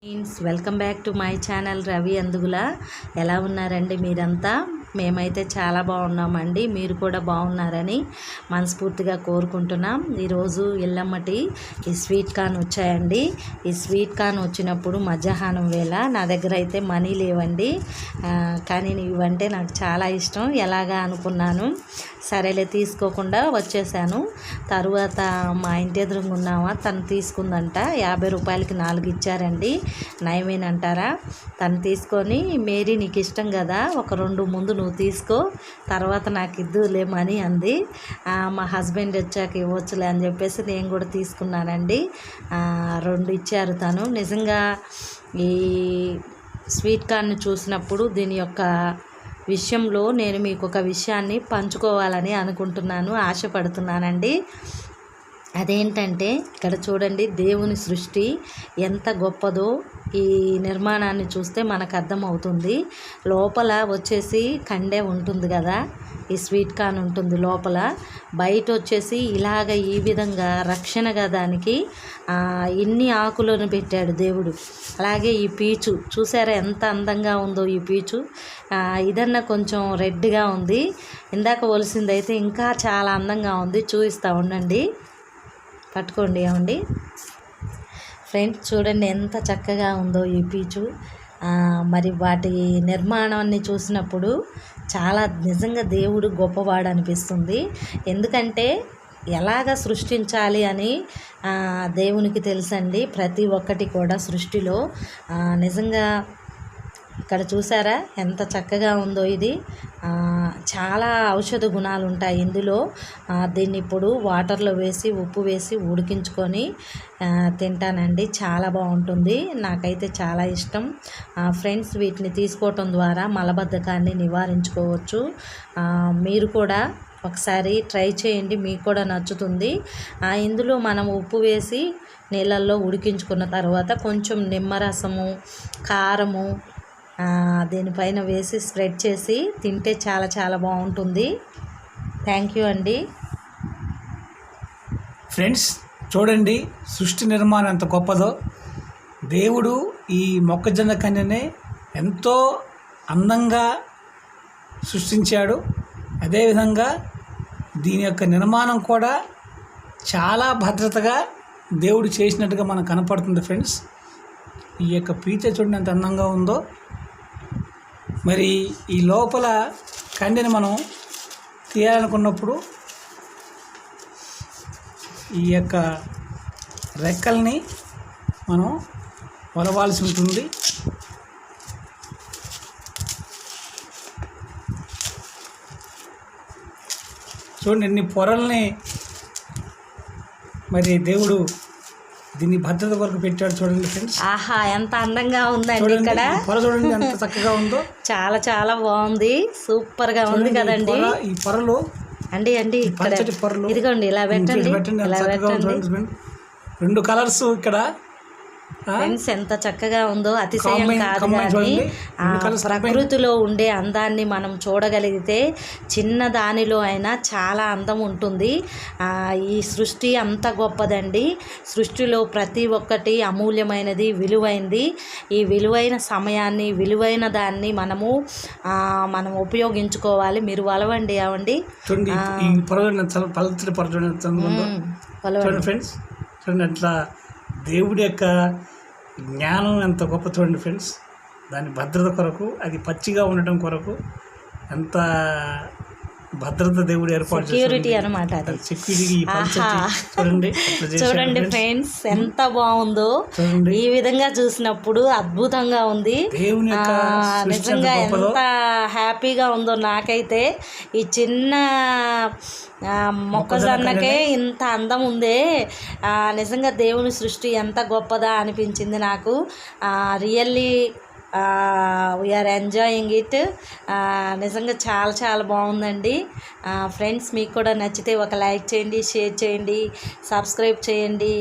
Welcome back to my channel Ravi Andugula. ఎలా ఉన్నారండి మీరంతా? మేమైతే చాలా బాగున్నామండి. మీరు కూడా బాగున్నారని మనస్ఫూర్తిగా కోరుకుంటున్నాం. ఈరోజు ఎల్లమ్మటి ఈ స్వీట్ కార్న్ వచ్చాయండి. ఈ స్వీట్ కార్న్ వచ్చినప్పుడు మధ్యాహ్నం వేళ నా దగ్గర అయితే మనీ లేవండి, కానీ ఇవంటే నాకు చాలా ఇష్టం. ఎలాగా అనుకున్నాను, సరేలే తీసుకోకుండా వచ్చేసాను. తరువాత మా ఇంటి ఎదురుగా ఉన్నామా తను తీసుకుందంట. 50 రూపాయలకి 4 ఇచ్చారండి. నయమేనంటారా? తను తీసుకొని, మేరీ నీకు ఇష్టం కదా, ఒక 2 ముందు నువ్వు తీసుకో, తర్వాత నాకు ఇద్దులే మనీ అంది. మా హస్బెండ్ వచ్చాక ఇవ్వచ్చులే అని చెప్పేసి నేను కూడా తీసుకున్నానండి. 2 ఇచ్చారు తను. నిజంగా ఈ స్వీట్ కార్న్ చూసినప్పుడు దీని యొక్క విషయంలో నేను మీకు ఒక విషయాన్ని పంచుకోవాలని అనుకుంటున్నాను, ఆశపడుతున్నానండి. అదేంటంటే, ఇక్కడ చూడండి, దేవుని సృష్టి ఎంత గొప్పదో ఈ నిర్మాణాన్ని చూస్తే మనకు అర్థమవుతుంది. లోపల వచ్చేసి కండే ఉంటుంది కదా, ఈ స్వీట్ కార్న్ ఉంటుంది లోపల. బయట వచ్చేసి ఇలాగ ఈ విధంగా రక్షణగా దానికి ఇన్ని ఆకులను పెట్టాడు దేవుడు. అలాగే ఈ పీచు చూసారా ఎంత అందంగా ఉందో. ఈ పీచు ఇదన్నా కొంచెం రెడ్గా ఉంది, ఇందాక ఒలిసిందైతే ఇంకా చాలా అందంగా ఉంది. చూపిస్తూ ఉండండి, పట్టుకోండి. ఏమండి ఫ్రెండ్స్, చూడండి ఎంత చక్కగా ఉందో ఈ పీచు. మరి వాటి నిర్మాణాన్ని చూసినప్పుడు చాలా నిజంగా దేవుడు గొప్పవాడు అనిపిస్తుంది. ఎందుకంటే ఎలాగ సృష్టించాలి అని దేవునికి తెలుసండి. ప్రతి ఒక్కటి కూడా సృష్టిలో నిజంగా ఇక్కడ చూసారా ఎంత చక్కగా ఉందో. ఇది చాలా ఔషధ గుణాలు ఉంటాయి ఇందులో. దీన్ని ఇప్పుడు వాటర్లో వేసి ఉప్పు వేసి ఉడికించుకొని తింటానండి. చాలా బాగుంటుంది, నాకైతే చాలా ఇష్టం. ఫ్రెండ్స్, వీటిని తీసుకోవటం ద్వారా మలబద్ధకాన్ని నివారించుకోవచ్చు. మీరు కూడా ఒకసారి ట్రై చేయండి, మీకు కూడా నచ్చుతుంది. ఇందులో మనం ఉప్పు వేసి నీళ్ళల్లో ఉడికించుకున్న తర్వాత కొంచెం నిమ్మరసము, కారము దీనిపైన వేసి స్ప్రెడ్ చేసి తింటే చాలా చాలా బాగుంటుంది. థ్యాంక్ యూ అండి. ఫ్రెండ్స్, చూడండి సృష్టి నిర్మాణం ఎంత గొప్పదో. దేవుడు ఈ మొక్కజొన్న కన్యనే ఎంతో అందంగా సృష్టించాడు. అదేవిధంగా దీని యొక్క నిర్మాణం కూడా చాలా భద్రతగా దేవుడు చేసినట్టుగా మనకు కనపడుతుంది. ఫ్రెండ్స్, ఈ యొక్క పీచ చూడండి ఎంత అందంగా ఉందో. మరి ఈ లోపల కండెని మనం తీయాలనుకున్నప్పుడు ఈ యొక్క రెక్కల్ని మనం వలవాల్సి ఉంటుంది. చూడండి ఎన్ని పొరల్ని మరి దేవుడు దీన్ని భద్రత కొరకు పెట్టాడు. చూడండి ఫ్రెండ్స్, ఆహా ఎంత అందంగా ఉందండి. ఇక్కడ పొర చూడండి ఎంత చక్కగా ఉందో. చాలా చాలా బాగుంది, సూపర్ గా ఉంది కదండి. ఈ పొరలు అండి ఇదిగోండి, ఇలా పెట్టండి. 2 కలర్స్ ఇక్కడ. ఫ్రెండ్స్, ఎంత చక్కగా ఉందో. అతిశయం కాదు, కానీ ప్రకృతిలో ఉండే అందాన్ని మనం చూడగలిగితే చిన్న దానిలో అయినా చాలా అందం ఉంటుంది. ఈ సృష్టి అంత గొప్పదండి. సృష్టిలో ప్రతి ఒక్కటి అమూల్యమైనది, విలువైనది. ఈ విలువైన సమయాన్ని, విలువైన దాన్ని మనం ఉపయోగించుకోవాలి. మీరు వలవండి. అవండి ఫ్రెండ్స్, చూడండి అట్లా దేవుడి యొక్క జ్ఞానం ఎంత గొప్ప. చూడండి ఫ్రెండ్స్, దాని భద్రత కొరకు, అది పచ్చిగా ఉండటం కొరకు ఎంత భద్రత దేవుడు ఏర్పాటు సెక్యూరిటీ అనమాట. చూడండి ఫ్రెండ్స్, ఎంత బాగుందో. ఈ విధంగా చూసినప్పుడు అద్భుతంగా ఉంది. నిజంగా ఎంత హ్యాపీగా ఉందో నాకైతే. ఈ చిన్న మొక్కజొన్నకే ఇంత అందం ఉందే. నిజంగా దేవుని సృష్టి ఎంత గొప్పదా అనిపించింది నాకు. Really we are enjoying it. నిజంగా చాలా చాలా బాగుందండి. ఫ్రెండ్స్, మీకు కూడా నచ్చితే ఒక లైక్ చేయండి, షేర్ చేయండి, సబ్స్క్రైబ్ చేయండి.